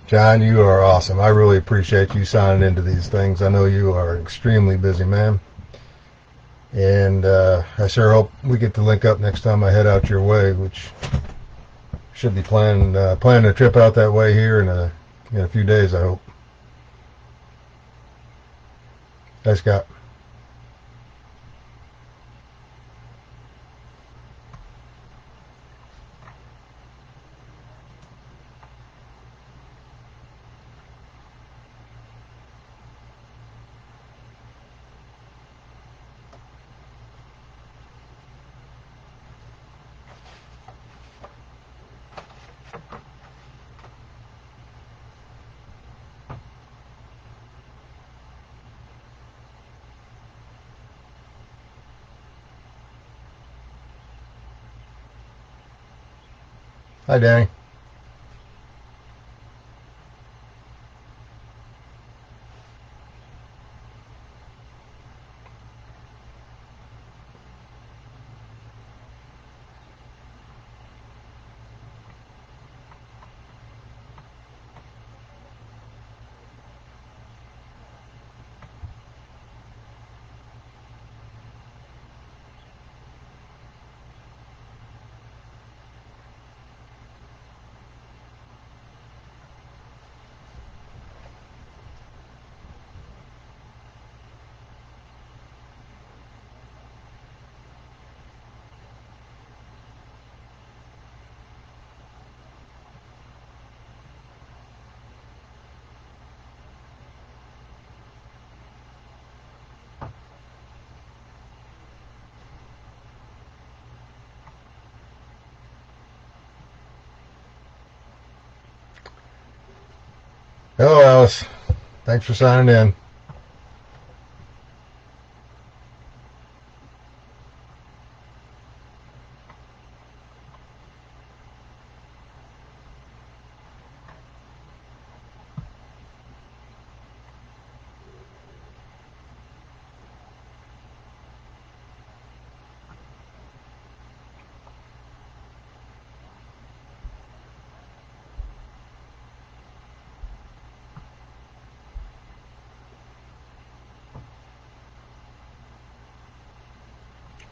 John, you are awesome. I really appreciate you signing into these things. I know you are an extremely busy man. And I sure hope we get to link up next time I head out your way, which should be planning a trip out that way here in a few days, I hope. Hi, Scott. Hi, Danny. Hello, Alice. Thanks for signing in.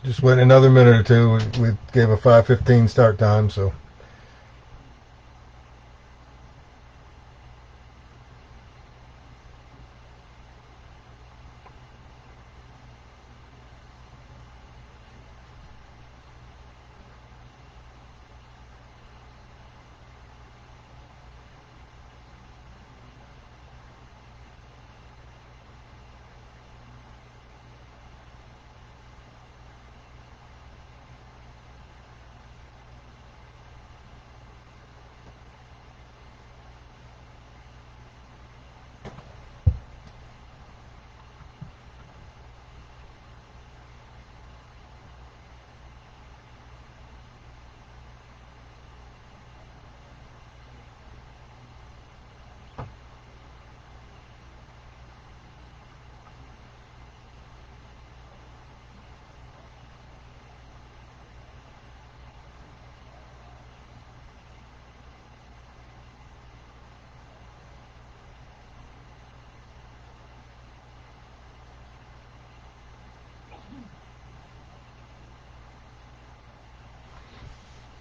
Just wait another minute or two. We gave a 5:15 start time, so.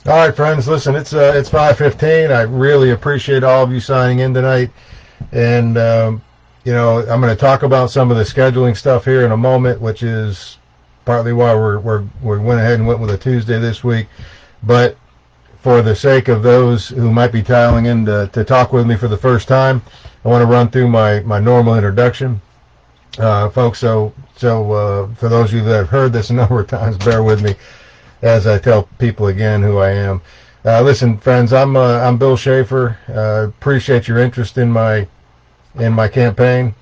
All right, friends. Listen, it's 5:15. I really appreciate all of you signing in tonight, and I'm going to talk about some of the scheduling stuff here in a moment, which is partly why we went ahead and went with a Tuesday this week. But for the sake of those who might be dialing in to talk with me for the first time, I want to run through my normal introduction, folks. So for those of you that have heard this a number of times, bear with me as I tell people again who I am. Listen, friends, I'm Bill Schaefer. Appreciate your interest in my campaign.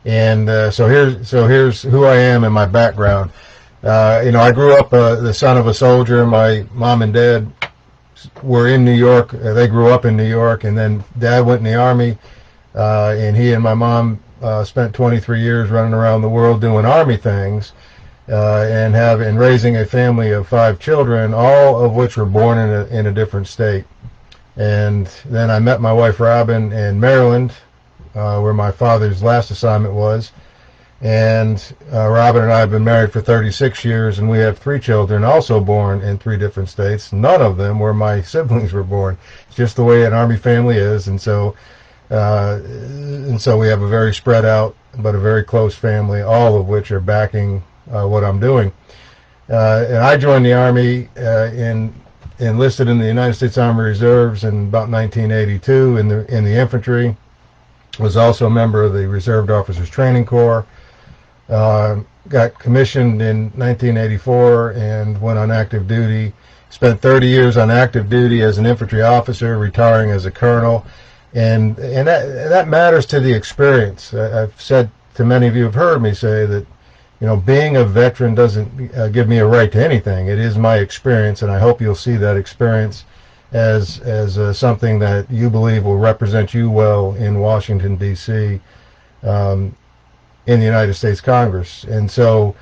And so here's who I am and my background. I grew up the son of a soldier. My mom and dad were in New York. They grew up in New York, and then Dad went in the Army, and he and my mom spent 23 years running around the world doing Army things. And raising a family of 5 children, all of which were born in a different state. And then I met my wife Robin in Maryland, where my father's last assignment was. And Robin and I have been married for 36 years, and we have 3 children, also born in 3 different states. None of them where my siblings were born. It's just the way an Army family is, and so we have a very spread out but a very close family, all of which are backing what I'm doing. And I joined the Army enlisted in the United States Army Reserves in about 1982 in the infantry. Was also a member of the Reserve Officers Training Corps. Got commissioned in 1984 and went on active duty. Spent 30 years on active duty as an infantry officer, retiring as a colonel, and that matters to the experience. I've said to many of you have heard me say that, you know, being a veteran doesn't give me a right to anything. It is my experience, and I hope you'll see that experience as something that you believe will represent you well in Washington, D.C., in the United States Congress. And so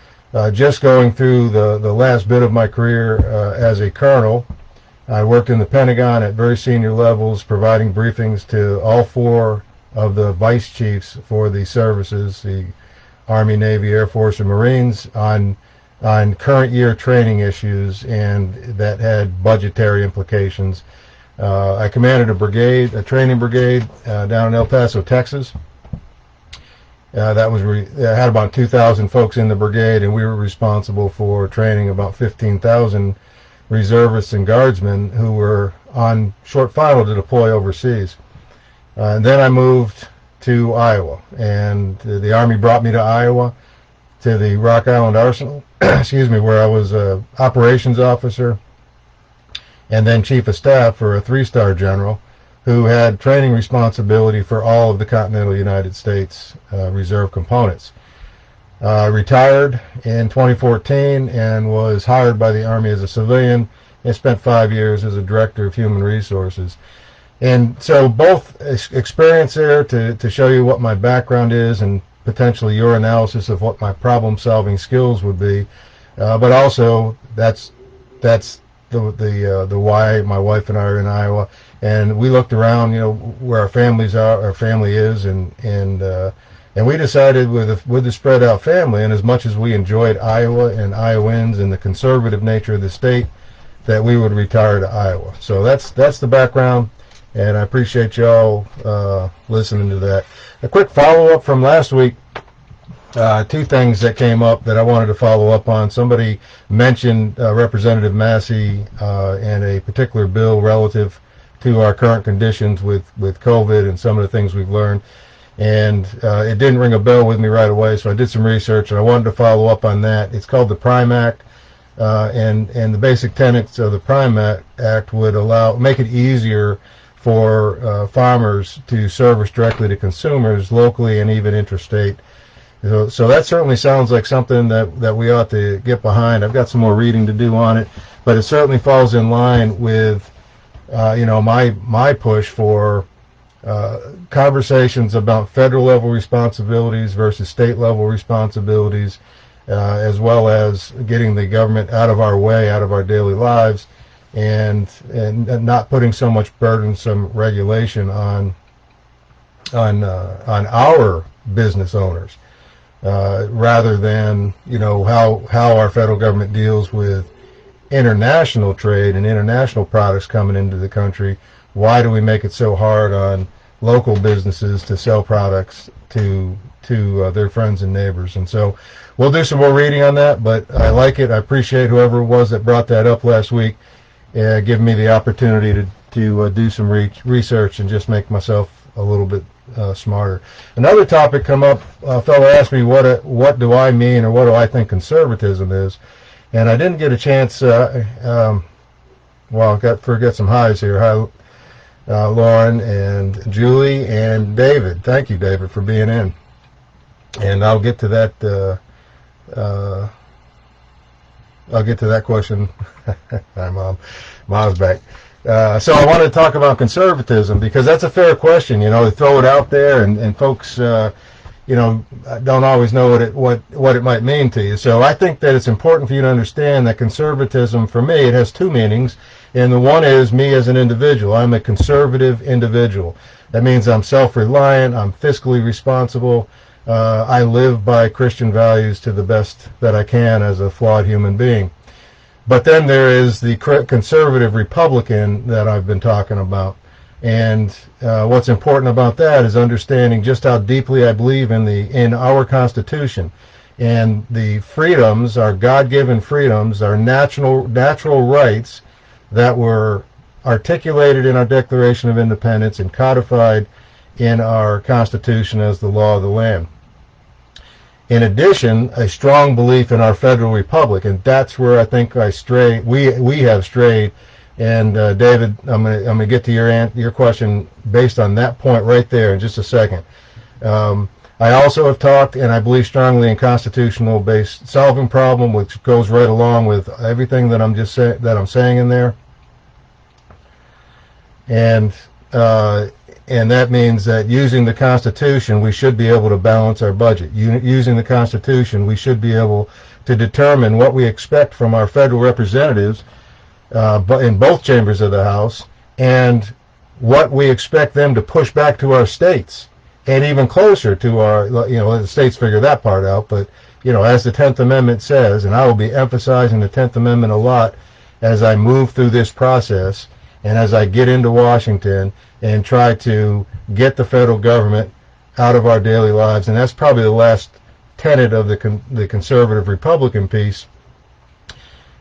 just going through the last bit of my career as a colonel, I worked in the Pentagon at very senior levels, providing briefings to all 4 of the vice chiefs for the services, the Army, Navy, Air Force, and Marines, on current year training issues, and that had budgetary implications. I commanded a training brigade down in El Paso, Texas. That had about 2,000 folks in the brigade, and we were responsible for training about 15,000 reservists and guardsmen who were on short final to deploy overseas. And then I moved to Iowa, and the Army brought me to Iowa, to the Rock Island Arsenal, excuse me, where I was an operations officer and then chief of staff for a 3-star general who had training responsibility for all of the continental United States reserve components. Retired in 2014 and was hired by the Army as a civilian and spent 5 years as a director of human resources. And so both experience there to show you what my background is and potentially your analysis of what my problem-solving skills would be, but also that's the why my wife and I are in Iowa. And we looked around, you know, where our family is, and we decided with the spread out family, and as much as we enjoyed Iowa and Iowans and the conservative nature of the state, that we would retire to Iowa. So that's the background, and I appreciate y'all listening to that. A quick follow-up from last week. 2 things that came up that I wanted to follow up on. Somebody mentioned Representative Massey and a particular bill relative to our current conditions with COVID and some of the things we've learned. And it didn't ring a bell with me right away, so I did some research, and I wanted to follow up on that. It's called the Prime Act, and the basic tenets of the Prime Act would make it easier for farmers to service directly to consumers locally and even interstate. So that certainly sounds like something that we ought to get behind. I've got some more reading to do on it, but it certainly falls in line with my push for conversations about federal level responsibilities versus state level responsibilities, as well as getting the government out of our way, out of our daily lives, and not putting so much burdensome regulation on our business owners, rather than, you know, how our federal government deals with international trade and international products coming into the country. Why do we make it so hard on local businesses to sell products to their friends and neighbors? And so we'll do some more reading on that, but I like it. I appreciate whoever it was that brought that up last week, giving me the opportunity to do some research and just make myself a little bit smarter. Another topic come up. A fellow asked me what do I mean, or what do I think conservatism is, and I didn't get a chance. Well, get some highs here. Hi, Lauren and Julie and David. Thank you, David, for being in. And I'll get to that. I'll get to that question. Hi, Mom. Mom's back. So I want to talk about conservatism because that's a fair question. You know, to throw it out there, and folks, don't always know what it might mean to you. So I think that it's important for you to understand that conservatism, for me, it has 2 meanings. And the one is me as an individual. I'm a conservative individual. That means I'm self-reliant, I'm fiscally responsible, I live by Christian values to the best that I can as a flawed human being. But then there is the conservative Republican that I've been talking about. And what's important about that is understanding just how deeply I believe in our Constitution. And the freedoms, our God-given freedoms, our natural rights that were articulated in our Declaration of Independence and codified in our Constitution as the law of the land. In addition, a strong belief in our federal republic, and that's where I think we have strayed. And David, I'm gonna get to your question based on that point right there in just a second. I also have talked, and I believe strongly in constitutional-based solving problem, which goes right along with everything that I'm saying in there. And that means that using the Constitution, we should be able to balance our budget. Using the Constitution, we should be able to determine what we expect from our federal representatives, but in both chambers of the House, and what we expect them to push back to our states, and even closer to our, let the states figure that part out. But as the 10th Amendment says, and I will be emphasizing the 10th Amendment a lot as I move through this process. And as I get into Washington and try to get the federal government out of our daily lives, and that's probably the last tenet of the conservative Republican piece,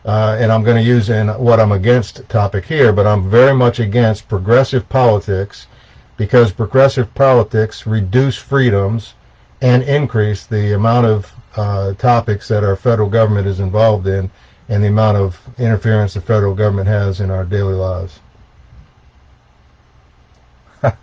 and I'm going to use in what I'm against topic here, but I'm very much against progressive politics, because progressive politics reduce freedoms and increase the amount of topics that our federal government is involved in and the amount of interference the federal government has in our daily lives. I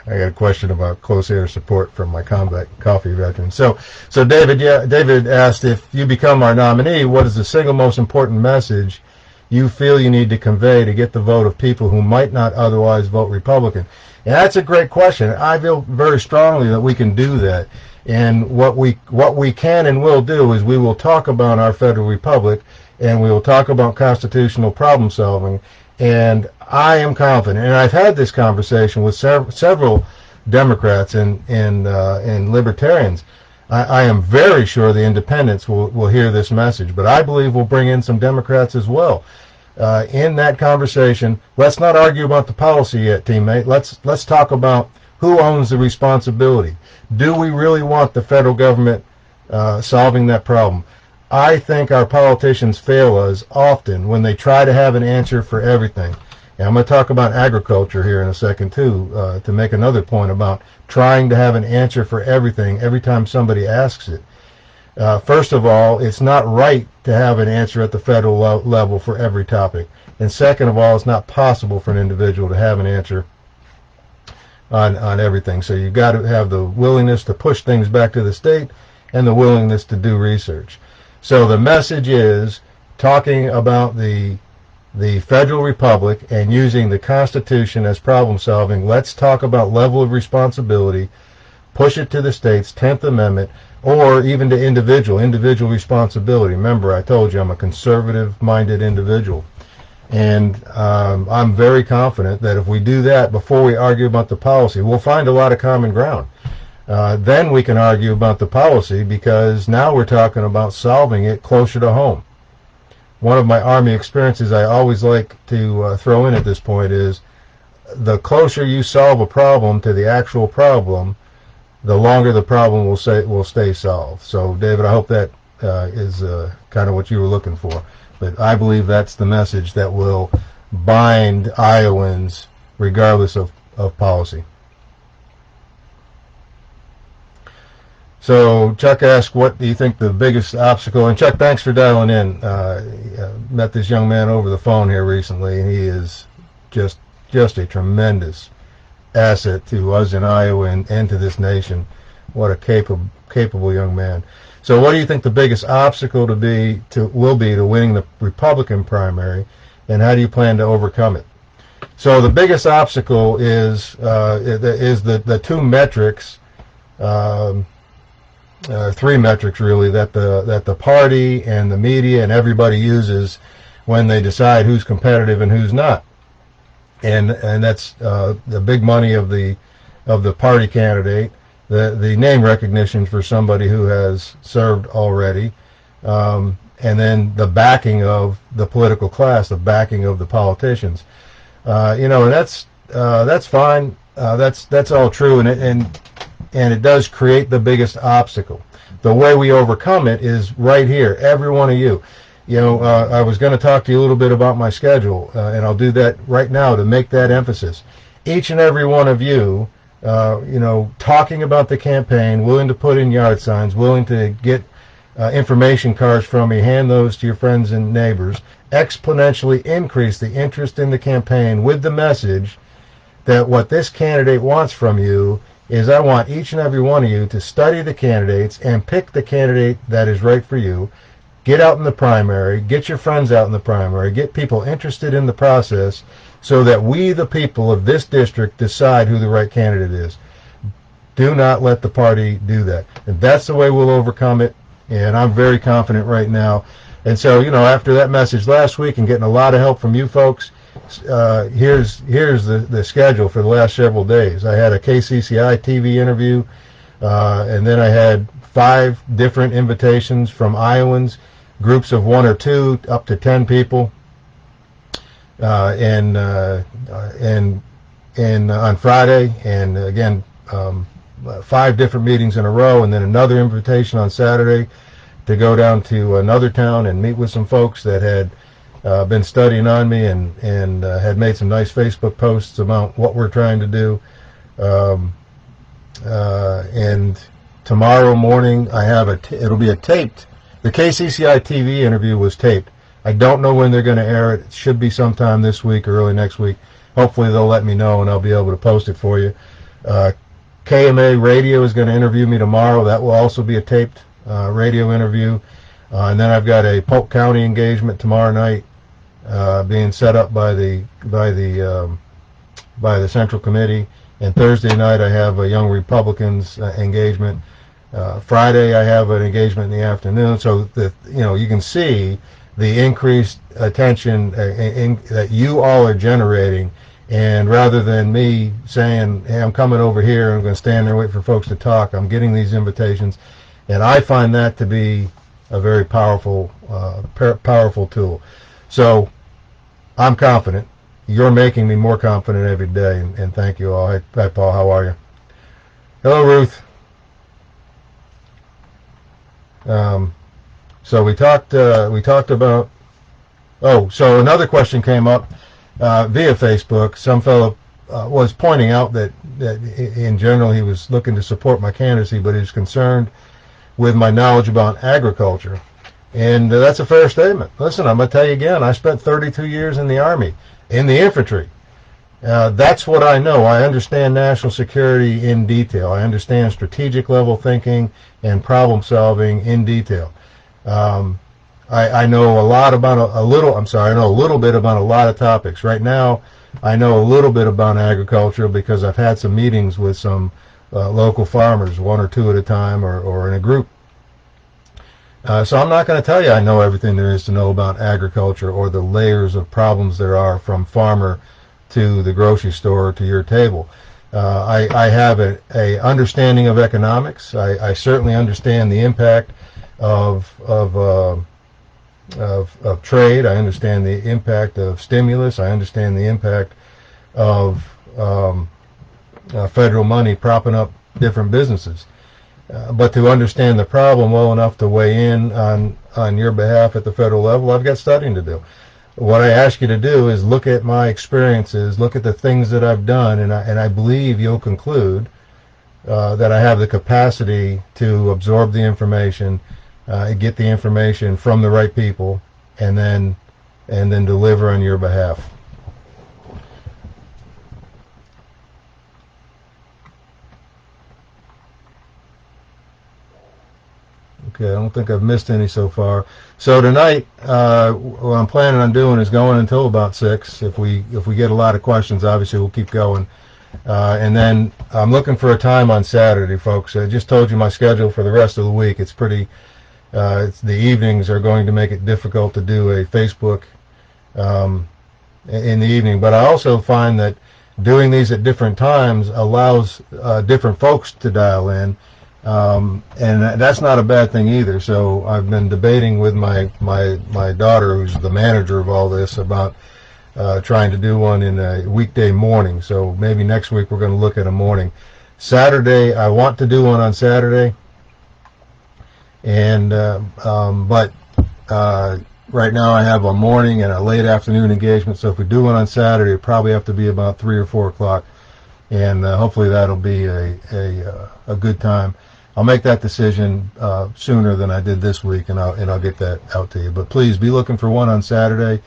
got a question about close air support from my combat coffee veteran. So David asked, if you become our nominee, what is the single most important message you feel you need to convey to get the vote of people who might not otherwise vote Republican? And that's a great question. I feel very strongly that we can do that. And what we can and will do is we will talk about our federal republic, and we will talk about constitutional problem solving. And I am confident, and I've had this conversation with several Democrats and libertarians. I am very sure the independents will hear this message, but I believe we'll bring in some Democrats as well. In that conversation, let's not argue about the policy yet, teammate. Let's talk about who owns the responsibility. Do we really want the federal government solving that problem? I think our politicians fail us often when they try to have an answer for everything. And I'm going to talk about agriculture here in a second too, to make another point about trying to have an answer for everything every time somebody asks it. First of all, it's not right to have an answer at the federal level for every topic. And second of all, it's not possible for an individual to have an answer on everything. So you've got to have the willingness to push things back to the state and the willingness to do research. So the message is talking about the federal republic and using the Constitution as problem solving. Let's talk about level of responsibility, push it to the states, 10th Amendment, or even to individual responsibility. Remember, I told you I'm a conservative-minded individual. And I'm very confident that if we do that before we argue about the policy, we'll find a lot of common ground. Then we can argue about the policy, because now we're talking about solving it closer to home. One of my Army experiences I always like to throw in at this point is, the closer you solve a problem to the actual problem, the longer the problem will stay solved. So, David, I hope that is kind of what you were looking for. But I believe that's the message that will bind Iowans regardless of policy. So Chuck asked, what do you think the biggest obstacle? And Chuck, thanks for dialing in. Met this young man over the phone here recently, and he is just a tremendous asset to us in Iowa and to this nation. What a capable young man. So what do you think the biggest obstacle will be to winning the Republican primary, and how do you plan to overcome it? So the biggest obstacle is the two metrics, three metrics really, that the party and the media and everybody uses when they decide who's competitive and who's not. And that's the big money of the party candidate, the name recognition for somebody who has served already, and then the backing of the political class, the backing of the politicians. And that's fine. That's all true, and it does create the biggest obstacle. The way we overcome it is right here, every one of you. I was going to talk to you a little bit about my schedule, and I'll do that right now to make that emphasis. Each and every one of you, talking about the campaign, willing to put in yard signs, willing to get information cards from me, hand those to your friends and neighbors, exponentially increase the interest in the campaign with the message that what this candidate wants from you is, I want each and every one of you to study the candidates and pick the candidate that is right for you. Get out in the primary, get your friends out in the primary, get people interested in the process so that we, the people of this district, decide who the right candidate is. Do not let the party do that. And that's the way we'll overcome it, and I'm very confident right now. And so, after that message last week and getting a lot of help from you folks, here's the schedule for the last several days. I had a KCCI TV interview, and then I had 5 different invitations from Iowans, groups of 1 or 2 up to 10 people, and on Friday, and again 5 different meetings in a row, and then another invitation on Saturday to go down to another town and meet with some folks that had been studying on me and had made some nice Facebook posts about what we're trying to do. And tomorrow morning I have it'll be a taped. The KCCI TV interview was taped. I don't know when they're going to air it. It should be sometime this week or early next week. Hopefully they'll let me know and I'll be able to post it for you. KMA Radio is going to interview me tomorrow. That will also be a taped radio interview. And then I've got a Polk County engagement tomorrow night being set up by the Central Committee. And Thursday night I have a Young Republicans engagement. Friday I have an engagement in the afternoon. So you can see the increased attention that you all are generating. And rather than me saying, hey, I'm coming over here, I'm going to stand there and wait for folks to talk, I'm getting these invitations. And I find that to be a very powerful tool. So I'm confident. You're making me more confident every day, and thank you all. Hi, Paul. How are you? Hello, Ruth. So we talked about. Oh, so another question came up via Facebook. Some fellow was pointing out that in general he was looking to support my candidacy, but he was concerned with my knowledge about agriculture. And that's a fair statement. Listen, I'm going to tell you again, I spent 32 years in the Army, in the infantry. That's what I know. I understand national security in detail. I understand strategic level thinking and problem solving in detail. I know I know a little bit about a lot of topics. Right now, I know a little bit about agriculture because I've had some meetings with some local farmers, 1 or 2 at a time or in a group. So I'm not going to tell you I know everything there is to know about agriculture or the layers of problems there are from farmer to the grocery store to your table. I have a understanding of economics. I certainly understand the impact of trade. I understand the impact of stimulus. I understand the impact of federal money propping up different businesses. But to understand the problem well enough to weigh in on your behalf at the federal level, I've got studying to do. What I ask you to do is look at my experiences, look at the things that I've done, and I believe you'll conclude that I have the capacity to absorb the information, get the information from the right people, and then deliver on your behalf. Okay, I don't think I've missed any so far. So tonight, what I'm planning on doing is going until about 6. If we get a lot of questions, obviously we'll keep going. And then I'm looking for a time on Saturday, folks. I just told you my schedule for the rest of the week. It's pretty. The evenings are going to make it difficult to do a Facebook in the evening. But I also find that doing these at different times allows different folks to dial in, and that's not a bad thing either. So I've been debating with my daughter, who's the manager of all this, about trying to do one in a weekday morning. So maybe next week we're going to look at a morning. Saturday, I want to do one on Saturday, and but right now I have a morning and a late afternoon engagement. So if we do one on Saturday, it probably have to be about 3 or 4 o'clock, and hopefully that'll be a good time. I'll make that decision sooner than I did this week, and I'll get that out to you. But please be looking for one on Saturday,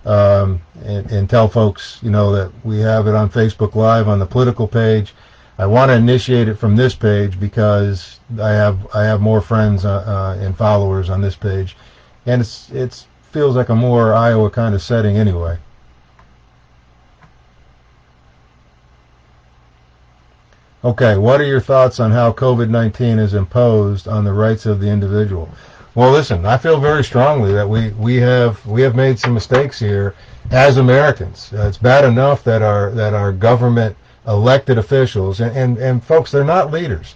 and tell folks, that we have it on Facebook Live on the political page. I want to initiate it from this page because I have more friends and followers on this page, and it feels like a more Iowa kind of setting anyway. Okay, what are your thoughts on how COVID-19 is imposed on the rights of the individual? Well, listen, I feel very strongly that we have made some mistakes here as Americans. It's bad enough that our government elected officials and folks, they're not leaders.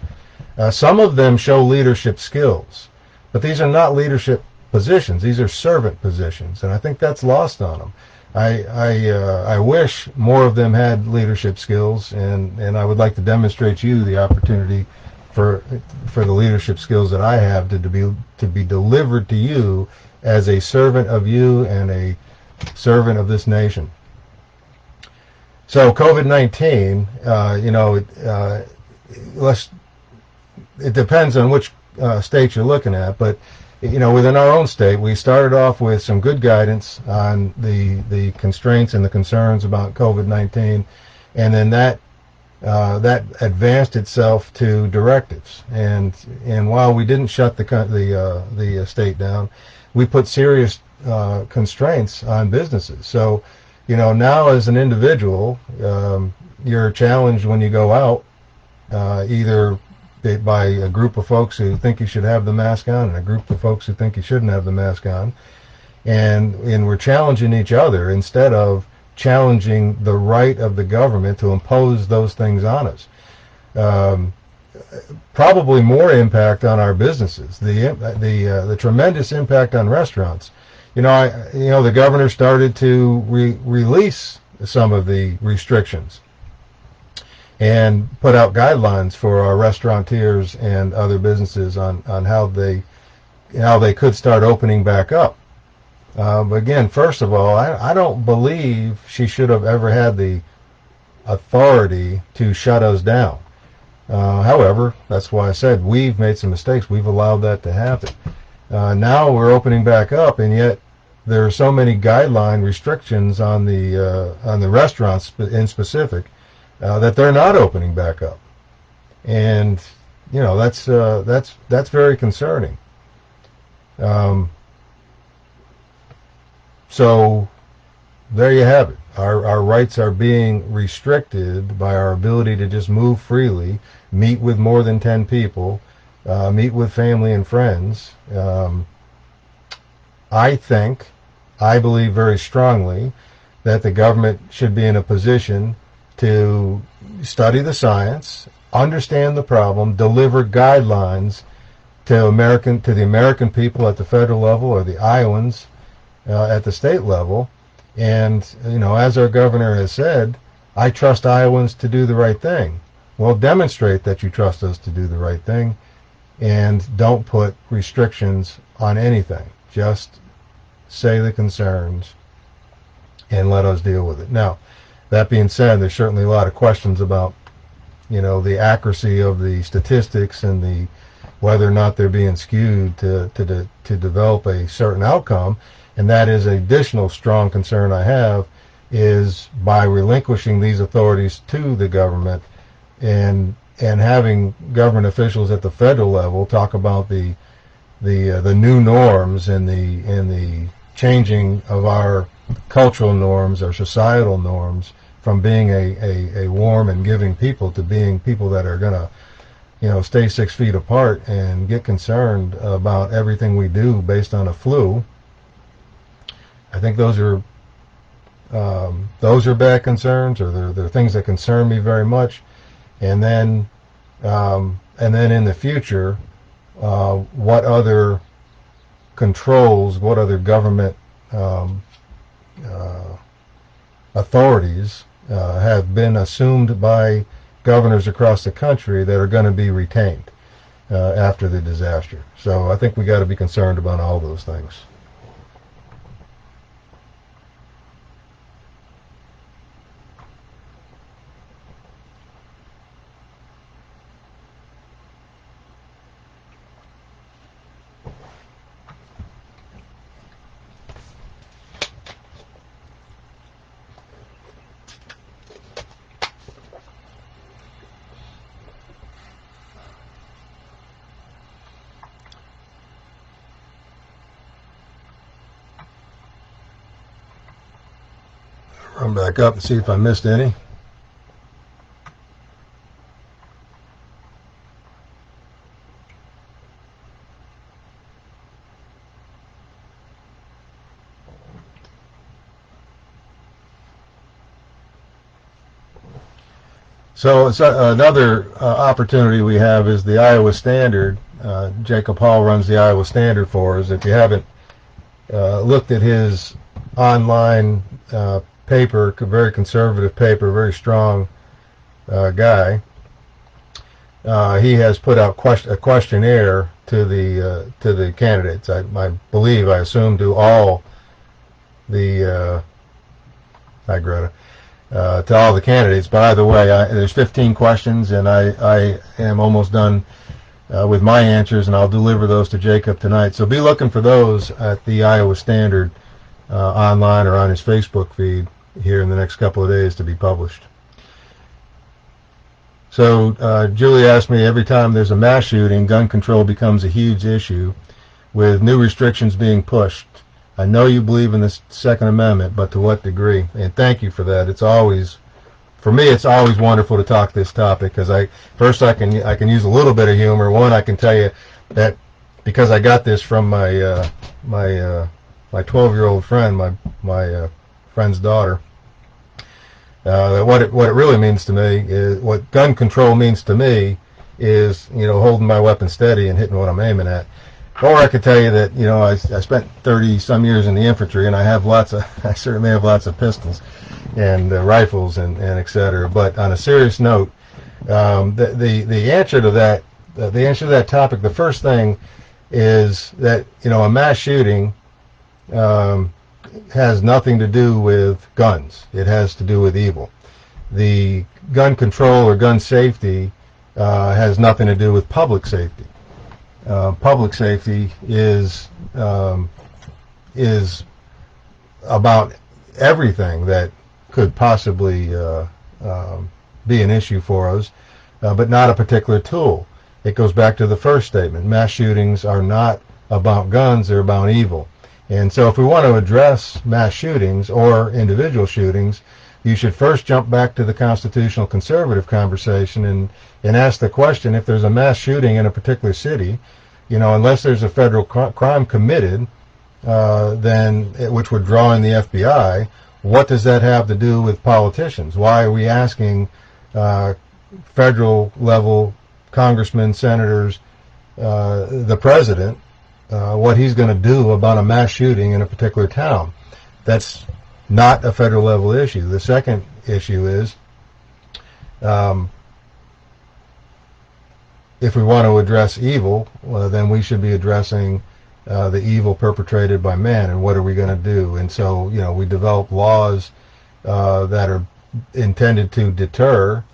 Some of them show leadership skills, but these are not leadership positions. These are servant positions, and I think that's lost on them. I wish more of them had leadership skills, and I would like to demonstrate to you the opportunity for the leadership skills that I have to be delivered to you as a servant of you and a servant of this nation. So COVID-19, it depends on which state you're looking at, but within our own state, we started off with some good guidance on the constraints and the concerns about COVID-19, and then that advanced itself to directives. And while we didn't shut the state down, we put serious constraints on businesses. So, now as an individual, you're challenged when you go out, either by a group of folks who think you should have the mask on and a group of folks who think you shouldn't have the mask on, and we're challenging each other instead of challenging the right of the government to impose those things on us. Probably more impact on our businesses. The tremendous impact on restaurants. The governor started to release some of the restrictions and put out guidelines for our restaurateurs and other businesses on how they could start opening back up. But again, first of all, I don't believe she should have ever had the authority to shut us down. However, that's why I said we've made some mistakes. We've allowed that to happen. Now we're opening back up, and yet there are so many guideline restrictions on the restaurants in specific that they're not opening back up, and that's very concerning. So there you have it. Our rights are being restricted by our ability to just move freely, meet with more than 10 people, meet with family and friends. I believe very strongly that the government should be in a position to study the science, understand the problem, deliver guidelines to the American people at the federal level or the Iowans at the state level. And, as our governor has said, I trust Iowans to do the right thing. Well, demonstrate that you trust us to do the right thing, and don't put restrictions on anything. Just say the concerns and let us deal with it. Now, that being said, there's certainly a lot of questions about, the accuracy of the statistics and whether or not they're being skewed to develop a certain outcome. And that is an additional strong concern I have, is by relinquishing these authorities to the government and having government officials at the federal level talk about the new norms and the changing of our cultural norms, our societal norms, from being a warm and giving people to being people that are going to stay 6 feet apart and get concerned about everything we do based on a flu. I think those are those are bad concerns, or they're things that concern me very much. And then in the future, what other controls, what other government authorities have been assumed by governors across the country that are going to be retained after the disaster. So I think we got to be concerned about all those things. Run back up and see if I missed any. So it's another opportunity we have is the Iowa Standard. Jacob Hall runs the Iowa Standard for us. If you haven't looked at his online paper, very conservative paper, very strong guy. He has put out a questionnaire to the candidates. I believe, I assume, to all the hi Greta, to all the candidates. By the way, there's 15 questions, and I am almost done with my answers, and I'll deliver those to Jacob tonight. So be looking for those at the Iowa Standard online or on his Facebook feed here in the next couple of days to be published. So Julie asked me, every time there's a mass shooting, gun control becomes a huge issue with new restrictions being pushed. I know you believe in the Second Amendment, but to what degree? And thank you for that. It's always, for me, it's always wonderful to talk this topic, because I can use a little bit of humor. One, I can tell you that because I got this from my my 12-year-old friend, my friend's daughter. What it really means to me is, what gun control means to me is, holding my weapon steady and hitting what I'm aiming at. Or I could tell you that, I spent 30 some years in the infantry, and I certainly have lots of pistols and rifles and et cetera. But on a serious note, the answer to that topic, the first thing is that, a mass shooting has nothing to do with guns. It has to do with evil. The gun control or gun safety has nothing to do with public safety. Public safety is about everything that could possibly be an issue for us, but not a particular tool. It goes back to the first statement. Mass shootings are not about guns, they're about evil. And so if we want to address mass shootings or individual shootings, you should first jump back to the constitutional conservative conversation and ask the question, if there's a mass shooting in a particular city, unless there's a federal crime committed, which would draw in the FBI, what does that have to do with politicians? Why are we asking federal level congressmen, senators, the president, what he's going to do about a mass shooting in a particular town? That's not a federal level issue. The second issue is, if we want to address evil, then we should be addressing the evil perpetrated by man, and what are we going to do? And so, we develop laws that are intended to deter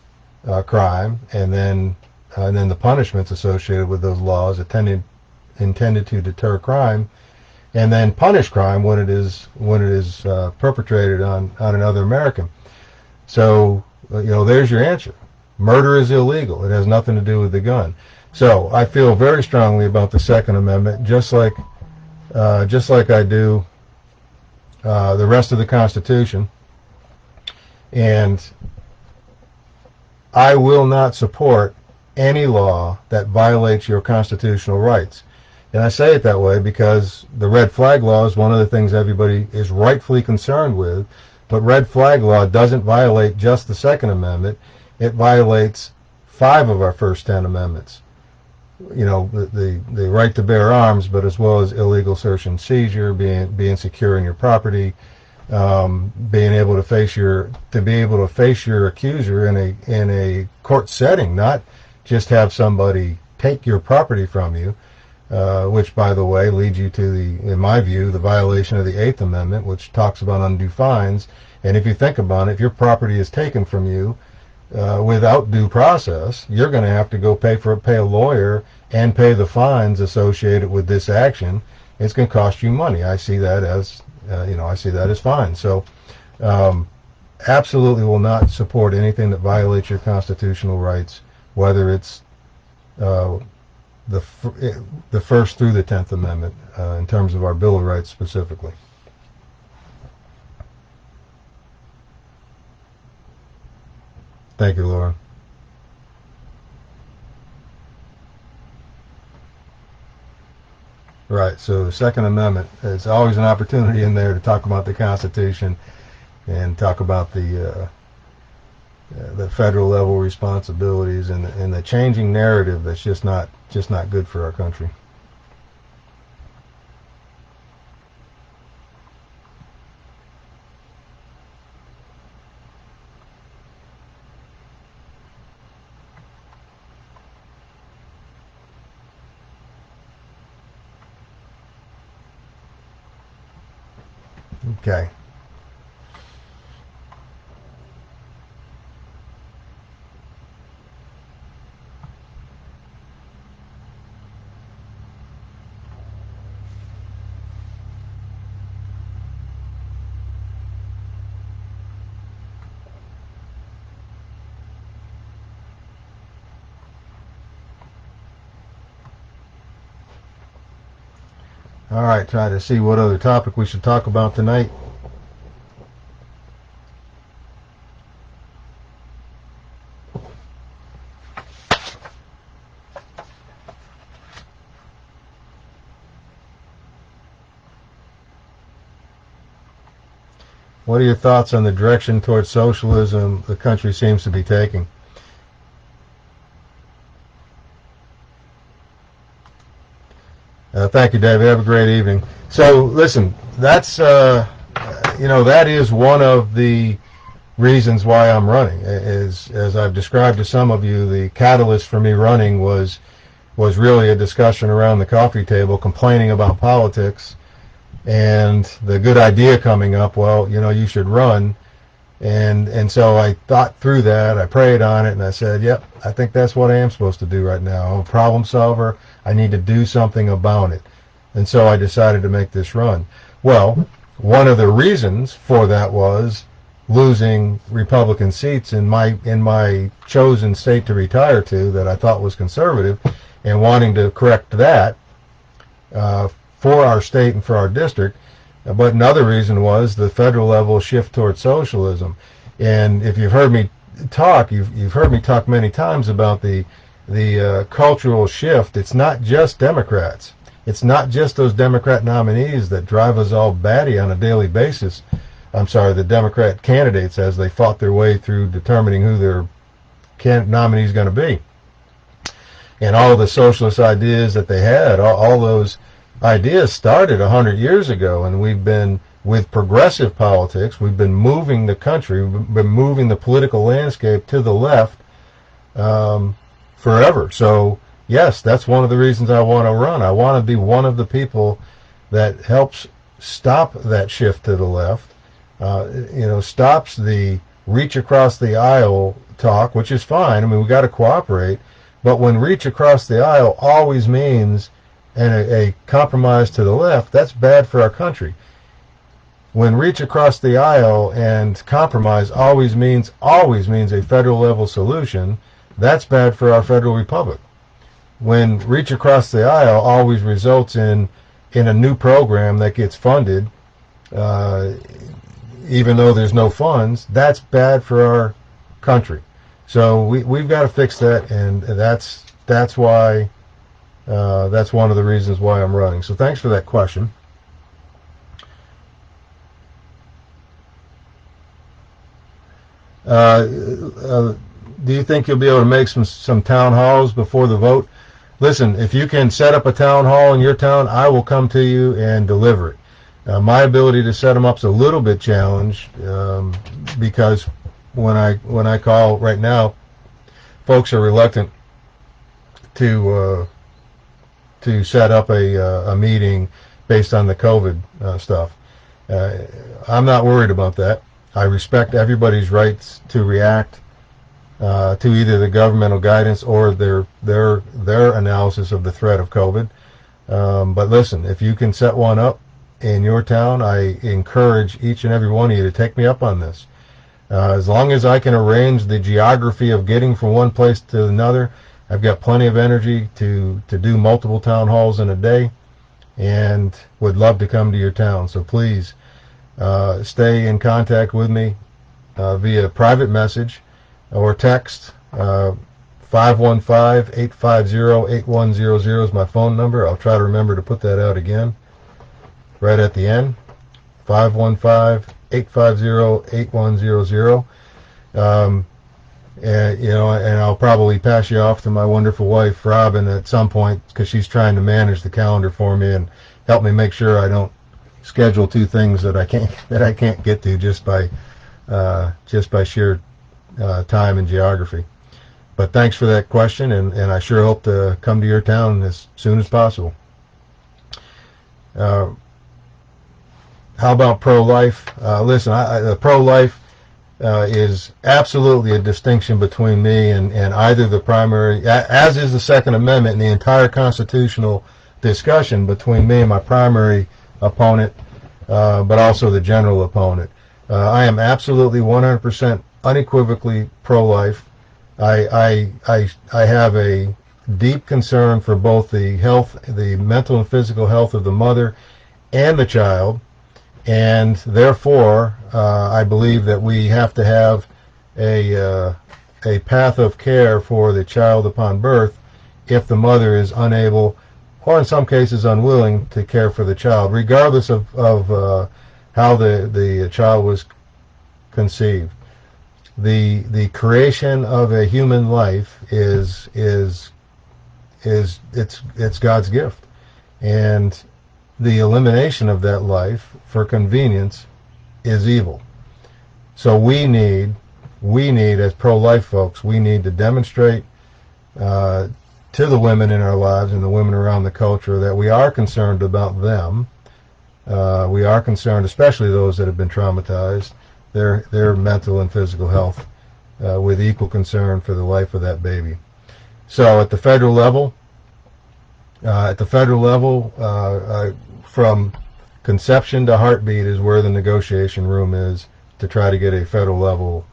crime, and then the punishments associated with those laws intended to deter crime, and then punish crime when it is perpetrated on another American. So there's your answer. Murder is illegal. It has nothing to do with the gun. So I feel very strongly about the Second Amendment, just like I do the rest of the Constitution. And I will not support any law that violates your constitutional rights. And I say it that way because the red flag law is one of the things everybody is rightfully concerned with, But red flag law doesn't violate just the Second Amendment. It violates 5 of our first 10 amendments. You know, the right to bear arms, but as well as illegal search and seizure, being secure in your property, being able to face your accuser in a court setting, not just have somebody take your property from you, which, by the way, leads you to in my view, the violation of the 8th Amendment, which talks about undue fines. And if you think about it, if your property is taken from you without due process, you're going to have to go pay a lawyer and pay the fines associated with this action. It's going to cost you money. I see that as fine. So, absolutely will not support anything that violates your constitutional rights, whether it's the first through the 10th Amendment, in terms of our Bill of Rights specifically. Thank you, Laura. Right, so the Second Amendment, it's always an opportunity in there to talk about the Constitution and talk about the federal level responsibilities and the changing narrative that's just not good for our country. Okay. All right, try to see what other topic we should talk about tonight. What are your thoughts on the direction towards socialism the country seems to be taking? Thank you, David. Have a great evening. So, listen, that's that is one of the reasons why I'm running. As I've described to some of you, the catalyst for me running was really a discussion around the coffee table, complaining about politics, and the good idea coming up. Well, you should run. And so I thought through that, I prayed on it, and I said, yep, I think that's what I am supposed to do right now. I'm a problem solver. I need to do something about it. And so I decided to make this run. Well, one of the reasons for that was losing Republican seats in my chosen state to retire to that I thought was conservative, and wanting to correct that for our state and for our district. But another reason was the federal level shift towards socialism. And if you've heard me talk, you've heard me talk many times about the cultural shift. It's not just Democrats. It's not just those Democrat nominees that drive us all batty on a daily basis. I'm sorry, the Democrat candidates as they fought their way through determining who their nominee is going to be. And all the socialist ideas that they had, all those ideas started 100 years ago, and we've been, with progressive politics, we've been moving the country, we've been moving the political landscape to the left forever. So, yes, that's one of the reasons I want to run. I want to be one of the people that helps stop that shift to the left, stops the reach across the aisle talk, which is fine. I mean, we got to cooperate, but when reach across the aisle always means and a compromise to the left, that's bad for our country. When reach across the aisle and compromise always means a federal level solution, that's bad for our federal republic. When reach across the aisle always results in a new program that gets funded, even though there's no funds, that's bad for our country. So we've got to fix that, and that's why. That's one of the reasons why I'm running. So thanks for that question. Do you think you'll be able to make some town halls before the vote? Listen, if you can set up a town hall in your town, I will come to you and deliver it. My ability to set them up is a little bit challenged because when I call right now, folks are reluctant to set up a meeting based on the COVID stuff. I'm not worried about that. I respect everybody's rights to react to either the governmental guidance or their analysis of the threat of COVID. But listen, if you can set one up in your town, I encourage each and every one of you to take me up on this. As long as I can arrange the geography of getting from one place to another, I've got plenty of energy to do multiple town halls in a day, and would love to come to your town. So please stay in contact with me via private message or text. 515-850-8100 is my phone number. I'll try to remember to put that out again right at the end. 515-850-8100. And I'll probably pass you off to my wonderful wife, Robin, at some point, because she's trying to manage the calendar for me and help me make sure I don't schedule two things that I can't get to just by sheer time and geography. But thanks for that question, and I sure hope to come to your town as soon as possible. How about pro-life? Listen, the pro-life is absolutely a distinction between me and either the primary, as is the Second Amendment and the entire constitutional discussion between me and my primary opponent, but also the general opponent. I am absolutely 100% unequivocally pro-life. I have a deep concern for both the health, the mental and physical health of the mother and the child, and therefore I believe that we have to have a path of care for the child upon birth if the mother is unable, or in some cases unwilling, to care for the child, regardless of how the child was conceived. The creation of a human life is God's gift, and the elimination of that life for convenience is evil. So we need as pro-life folks, we need to demonstrate to the women in our lives and the women around the culture that we are concerned about them. We are concerned, especially those that have been traumatized, their mental and physical health, with equal concern for the life of that baby. So at the federal level, from conception to heartbeat is where the negotiation room is to try to get a federal level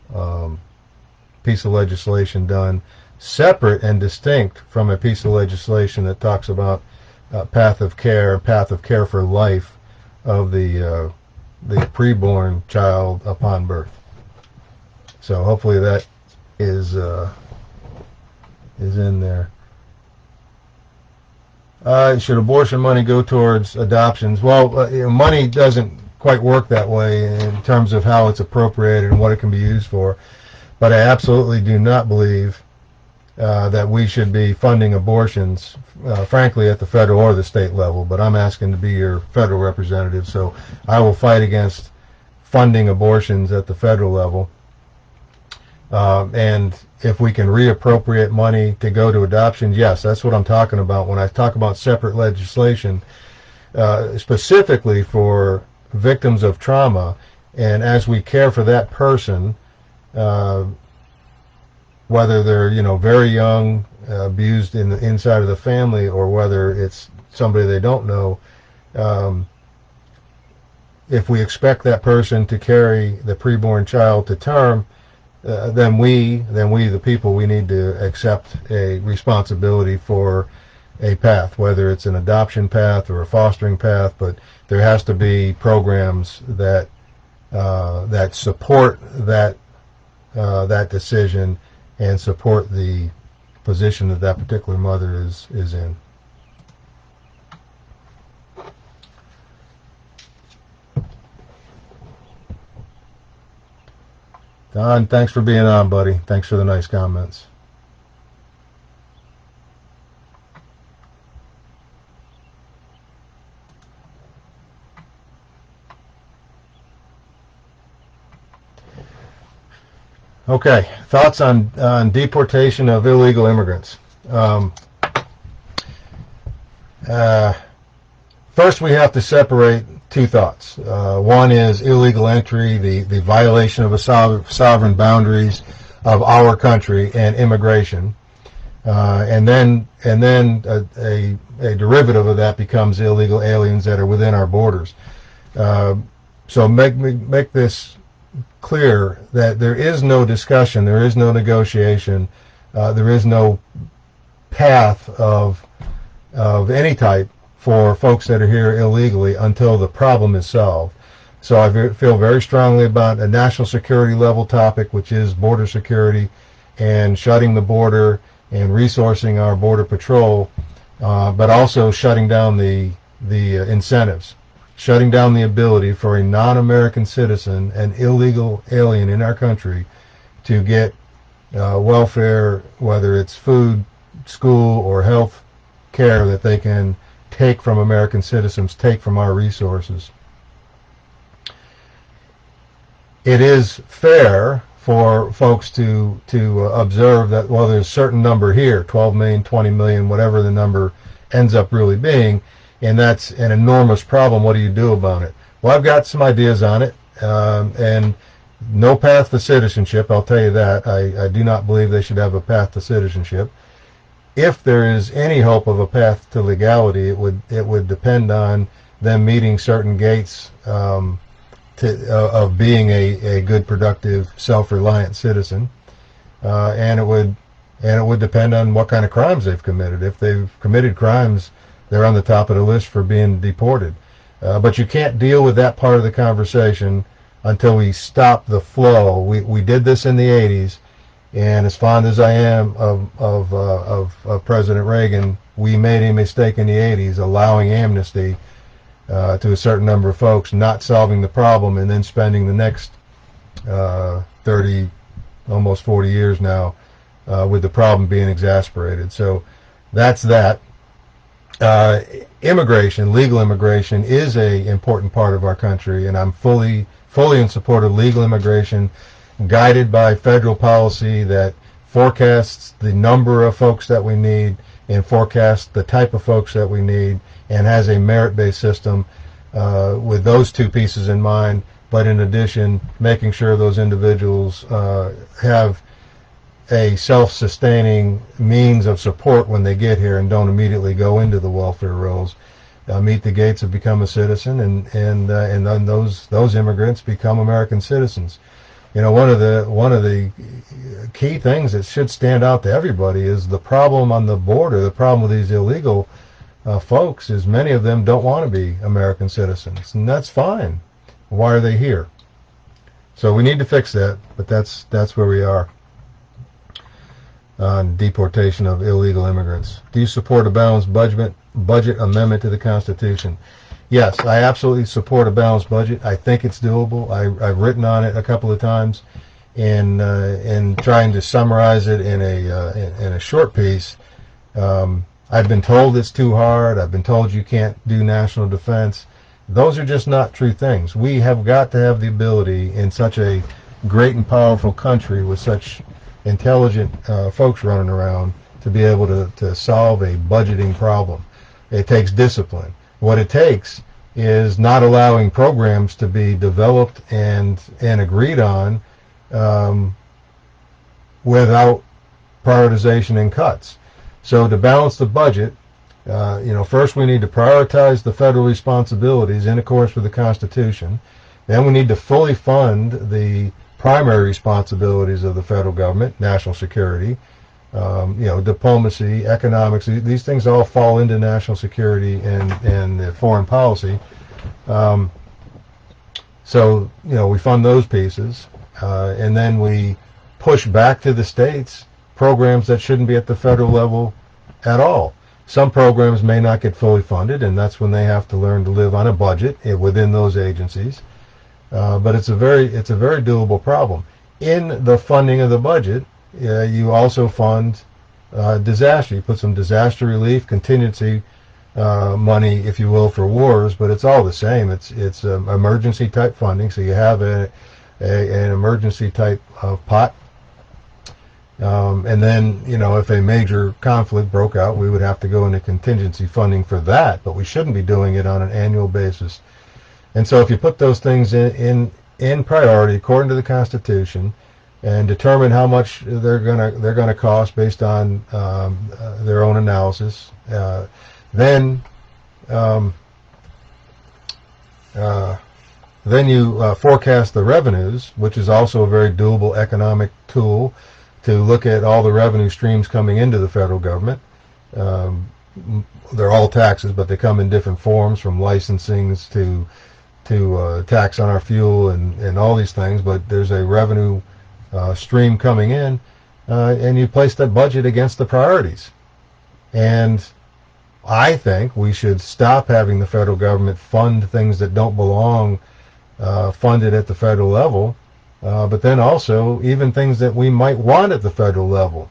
piece of legislation done, separate and distinct from a piece of legislation that talks about path of care for life of the preborn child upon birth. So hopefully that is in there. Should abortion money go towards adoptions? Well, money doesn't quite work that way in terms of how it's appropriated and what it can be used for. But I absolutely do not believe that we should be funding abortions, frankly, at the federal or the state level. But I'm asking to be your federal representative, so I will fight against funding abortions at the federal level. And if we can reappropriate money to go to adoptions, yes, that's what I'm talking about when I talk about separate legislation, specifically for victims of trauma. And as we care for that person, whether they're very young, abused in the inside of the family, or whether it's somebody they don't know, if we expect that person to carry the preborn child to term, then we the people, we need to accept a responsibility for a path, whether it's an adoption path or a fostering path. But there has to be programs that support that decision and support the position that that particular mother is in. Don, thanks for being on, buddy. Thanks for the nice comments. Okay, thoughts on deportation of illegal immigrants. First, we have to separate two thoughts. One is illegal entry, the violation of sovereign boundaries of our country, and immigration. And then a derivative of that becomes illegal aliens that are within our borders. So make this clear that there is no discussion, there is no negotiation, there is no path of any type for folks that are here illegally until the problem is solved. So I feel very strongly about a national security level topic, which is border security and shutting the border and resourcing our border patrol, but also shutting down the incentives, shutting down the ability for a non-American citizen, an illegal alien in our country, to get welfare, whether it's food, school, or health care that they can take from American citizens, take from our resources. It is fair for folks to observe that, well, there's a certain number here, 12 million, 20 million, whatever the number ends up really being, and that's an enormous problem. What do you do about it? Well, I've got some ideas on it, and no path to citizenship, I'll tell you that. I do not believe they should have a path to citizenship. If there is any hope of a path to legality, it would depend on them meeting certain gates of being a good, productive, self-reliant citizen, and it would depend on what kind of crimes they've committed. If they've committed crimes, they're on the top of the list for being deported. But you can't deal with that part of the conversation until we stop the flow. We did this in the 80s. And as fond as I am of President Reagan, we made a mistake in the 80s, allowing amnesty to a certain number of folks, not solving the problem, and then spending the next 30, almost 40 years now with the problem being exasperated. So that's that. Immigration, legal immigration, is an important part of our country, and I'm fully in support of legal immigration, guided by federal policy that forecasts the number of folks that we need and forecasts the type of folks that we need, and has a merit-based system with those two pieces in mind, but in addition, making sure those individuals have a self-sustaining means of support when they get here and don't immediately go into the welfare rolls, meet the gates of become a citizen, and then those immigrants become American citizens. You know, one of the key things that should stand out to everybody is the problem on the border. The problem with these illegal folks is many of them don't want to be American citizens, and that's fine. Why are they here? So we need to fix that, but that's where we are on deportation of illegal immigrants. Do you support a balanced budget amendment to the Constitution? Yes, I absolutely support a balanced budget. I think it's doable. I've written on it a couple of times, in trying to summarize it in a short piece. I've been told it's too hard. I've been told you can't do national defense. Those are just not true things. We have got to have the ability in such a great and powerful country with such intelligent folks running around to be able to solve a budgeting problem. It takes discipline. What it takes is not allowing programs to be developed and agreed on without prioritization and cuts. So to balance the budget, first we need to prioritize the federal responsibilities in accordance with the Constitution. Then we need to fully fund the primary responsibilities of the federal government, national security, diplomacy, economics. These things all fall into national security and foreign policy. So we fund those pieces, and then we push back to the states programs that shouldn't be at the federal level at all. Some programs may not get fully funded, and that's when they have to learn to live on a budget within those agencies. But it's a very doable problem. in the funding of the budget, you also fund disaster. You put some disaster relief, contingency money, if you will, for wars, but it's all the same. It's emergency type funding, so you have an emergency type pot. And then, if a major conflict broke out, we would have to go into contingency funding for that, but we shouldn't be doing it on an annual basis. And so if you put those things in priority according to the Constitution and determine how much they're gonna cost based on their own analysis, then you forecast the revenues, which is also a very doable economic tool to look at all the revenue streams coming into the federal government. They're all taxes, but they come in different forms, from licensings to tax on our fuel and all these things. But there's a revenue stream coming in, and you place that budget against the priorities. And I think we should stop having the federal government fund things that don't belong funded at the federal level. But then also, even things that we might want at the federal level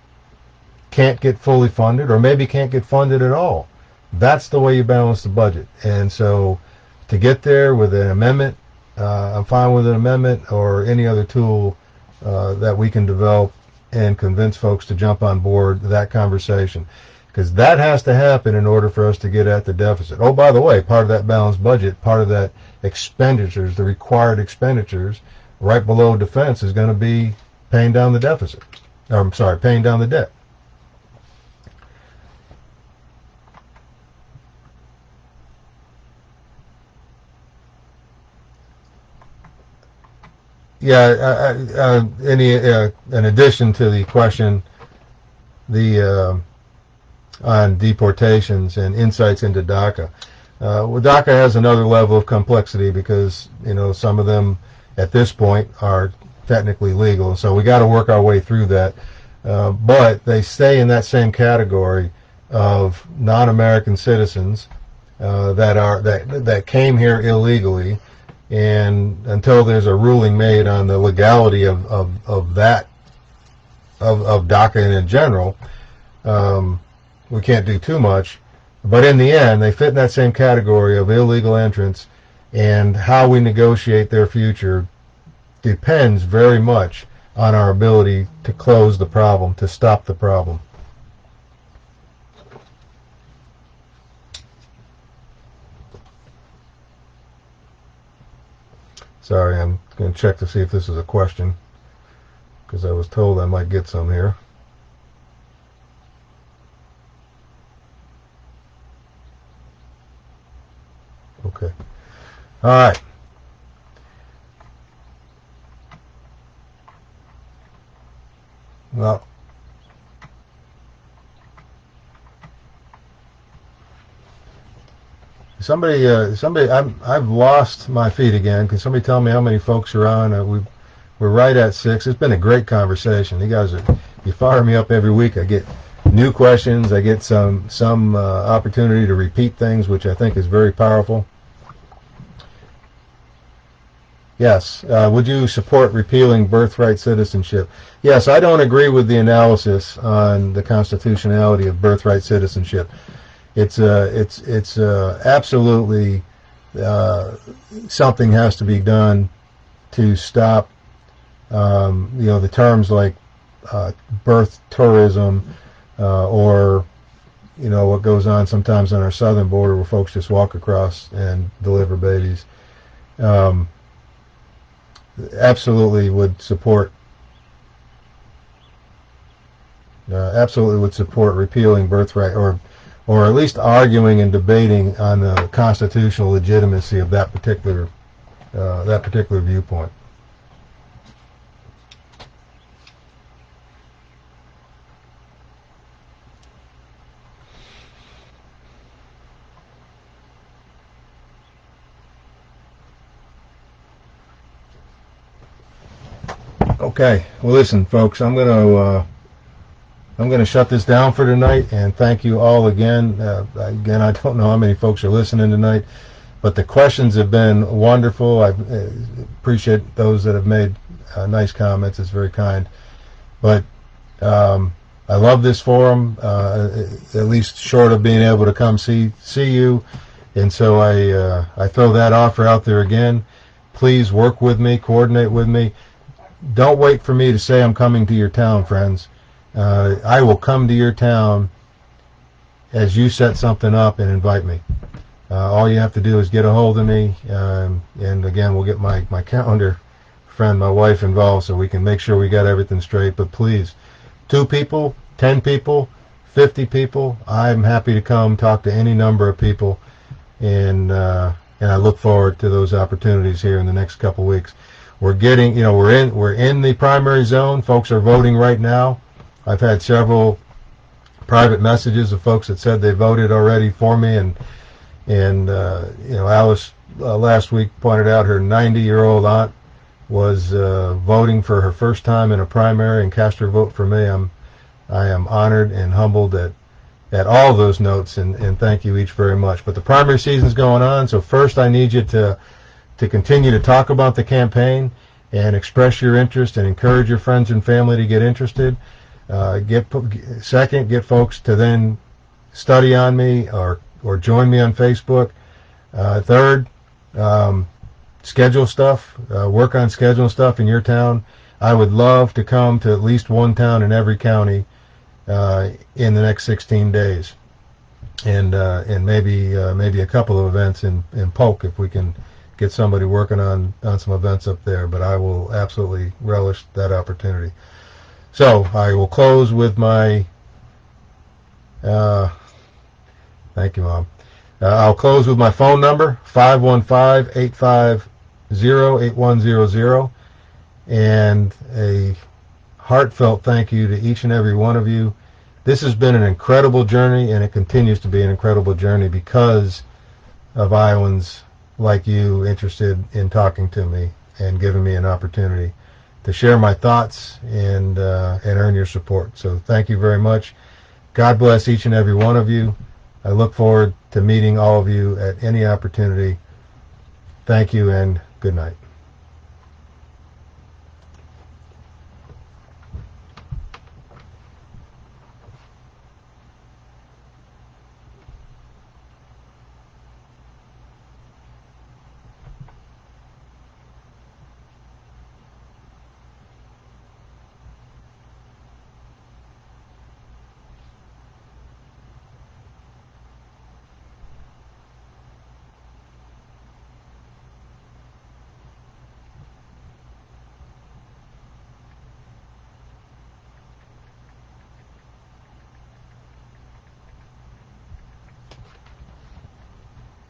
can't get fully funded, or maybe can't get funded at all. That's the way you balance the budget. And so to get there with an amendment, I'm fine with an amendment or any other tool that we can develop and convince folks to jump on board that conversation. Because that has to happen in order for us to get at the deficit. Oh, by the way, part of that balanced budget, part of that expenditures, the required expenditures, right below defense, is going to be paying down the deficit. Paying down the debt. Yeah, in addition to the question, on deportations and insights into DACA. DACA has another level of complexity because, some of them at this point are technically legal. So we got to work our way through that. But they stay in that same category of non-American citizens that came here illegally, and until there's a ruling made on the legality of DACA in general, we can't do too much. But in the end, they fit in that same category of illegal entrants, and how we negotiate their future depends very much on our ability to close the problem, to stop the problem. Sorry, I'm going to check to see if this is a question, because I was told I might get some here. Okay. All right. Well, I've lost my feed again. Can somebody tell me how many folks are on? We're right at 6. It's been a great conversation. You fire me up every week. I get new questions. I get some opportunity to repeat things, which I think is very powerful. Yes. Would you support repealing birthright citizenship? Yes, I don't agree with the analysis on the constitutionality of birthright citizenship. It's absolutely something has to be done to stop the terms like birth tourism or what goes on sometimes on our southern border where folks just walk across and deliver babies. Absolutely would support repealing birthright, or at least arguing and debating on the constitutional legitimacy of that particular viewpoint. Okay, well, listen, folks, I'm going to shut this down for tonight, and thank you all again. I don't know how many folks are listening tonight, But the questions have been wonderful. I appreciate those that have made nice comments. It's very kind. But I love this forum, at least short of being able to come see you. And so I throw that offer out there again. Please work with me, coordinate with me. Don't wait for me to say I'm coming to your town, friends. I will come to your town as you set something up and invite me. All you have to do is get a hold of me, and again, we'll get my calendar friend, my wife, involved so we can make sure we got everything straight. But please, 2 people, 10 people, 50 people, I'm happy to come talk to any number of people, and I look forward to those opportunities here in the next couple weeks. We're getting, we're in the primary zone. Folks are voting right now. I've had several private messages of folks that said they voted already for me, and Alice last week pointed out her 90-year-old aunt was voting for her first time in a primary and cast her vote for me. I am honored and humbled at all those notes, and thank you each very much. But the primary season's going on, so first I need you to continue to talk about the campaign and express your interest and encourage your friends and family to get interested. Second, get folks to then study on me or join me on Facebook. Third, schedule stuff, work on scheduling stuff in your town. I would love to come to at least one town in every county in the next 16 days, and maybe a couple of events in Polk if we can get somebody working on some events up there. But I will absolutely relish that opportunity. So I will close with my thank you, Mom. I'll close with my phone number, 515-850-8100, and a heartfelt thank you to each and every one of you. This has been an incredible journey, and it continues to be an incredible journey because of Iowans like you interested in talking to me and giving me an opportunity to share my thoughts and earn your support. So thank you very much. God bless each and every one of you. I look forward to meeting all of you at any opportunity. Thank you and good night.